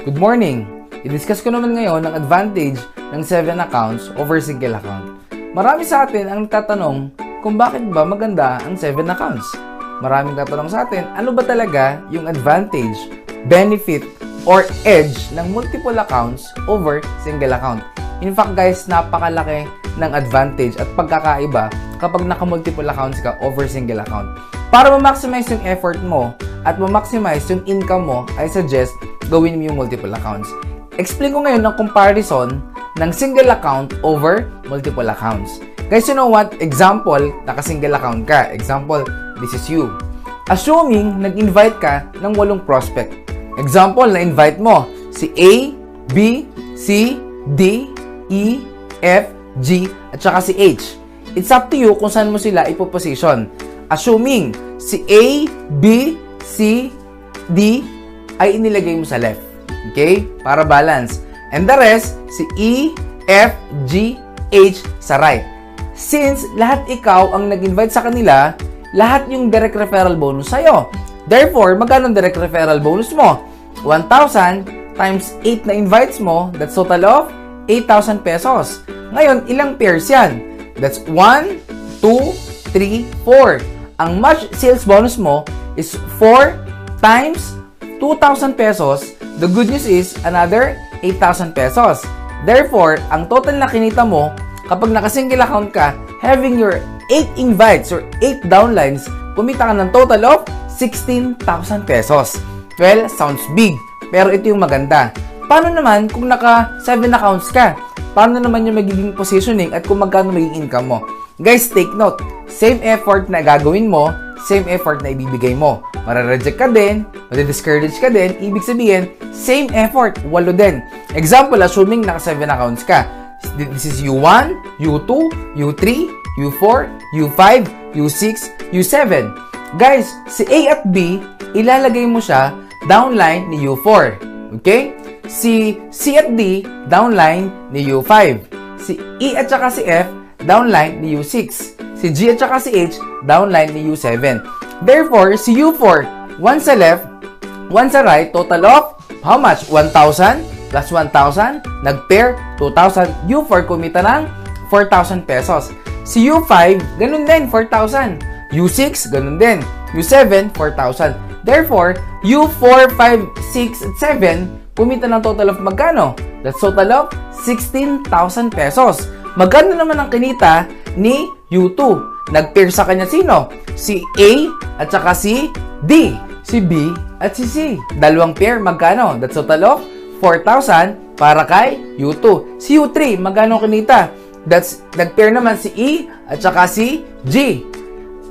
Good morning! I-discuss ko naman ngayon ang advantage ng 7 accounts over single account. Marami sa atin ang nagtatanong kung bakit ba maganda ang 7 accounts. Maraming tatanong sa atin, ano ba talaga yung advantage, benefit, or edge ng multiple accounts over single account. In fact guys, napakalaki ng advantage at pagkakaiba kapag naka-multiple accounts ka over single account. Para ma-maximize yung effort mo at ma-maximize yung income mo, I suggest gawin mo yung multiple accounts. Explain ko ngayon ang comparison ng single account over multiple accounts. Guys, you know what? Example, naka-single account ka. Example, this is you. Assuming nag-invite ka ng 8 prospect. Example, na-invite mo si A, B, C, D, E, F, G, at saka si H. It's up to you kung saan mo sila ipoposition. Assuming si A, B, C, D ay inilagay mo sa left. Okay? Para balance. And the rest, si E, F, G, H sa right. Since lahat ikaw ang nag-invite sa kanila, lahat yung direct referral bonus sa'yo. Therefore, magkano ang direct referral bonus mo? 1,000 times 8 na invites mo, that's total of 8,000 pesos. Ngayon, ilang pairs yan? That's 1, 2, 3, 4. Ang match sales bonus mo is 4 times 2,000 pesos. The good news is another 8,000 pesos. Therefore, ang total na kinita mo kapag naka-single account ka, having your 8 invites or 8 downlines, kumita ka ng total of 16,000 pesos. Well, sounds big, pero ito yung maganda. Paano naman kung naka-7 accounts ka? Paano naman yung magiging positioning at kung magkano magiging income mo? Guys, take note. Same effort na gagawin mo, same effort na ibibigay mo. Mara-reject ka din, madi-discourage ka din, ibig sabihin, same effort, 8 din. Example, assuming naka-7 accounts ka. This is U1, U2, U3, U4, U5, U6, U7. Guys, si A at B, ilalagay mo siya downline ni U4. Okay? Si C at D, downline ni U5. Si E at saka si F, downline ni U6. Si G at saka si H, downline ni U7. Therefore, si U4, 1 sa left, 1 sa right, total of how much? 1,000 plus 1,000, nag-pair, 2,000. U4, kumita ng 4,000 pesos. Si U5, ganun din, 4,000. U6, ganun din. U7, 4,000. Therefore, U4, 5, 6, at 7, kumita ng total of magkano? That's total of 16,000 pesos. Magkano naman ang kinita ni U2? Nag-pair sa kanya sino? Si A at saka si D. Si B at si C. Dalawang pair, magkano? That's total of 4,000 para kay U2. Si U3, magkano kinita? That's, nag-pair naman si E at saka si G.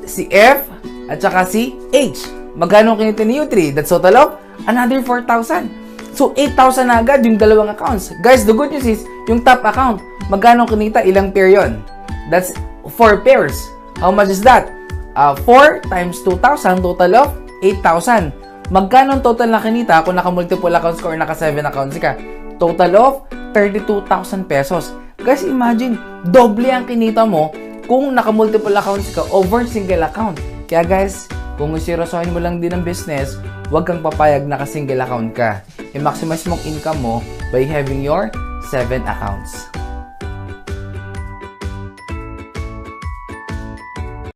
Si F at saka si H. Magkano kinita ni U3? That's total of another 4,000. So, 8,000 na agad yung dalawang accounts. Guys, the good news is, yung top account, magkano kinita? Ilang pair yon? That's 4 pairs. How much is that? 4 times 2,000, total of 8,000. Magkano ang total na kinita kung naka-multiple accounts ka or naka-7 accounts ka? Total of 32,000 pesos. Guys, imagine, doble ang kinita mo kung naka-multiple accounts ka over single account. Kaya guys, kung seryosohin mo lang din ang business, huwag kang papayag naka-single account ka. I-maximize mong income mo by having your 7 accounts.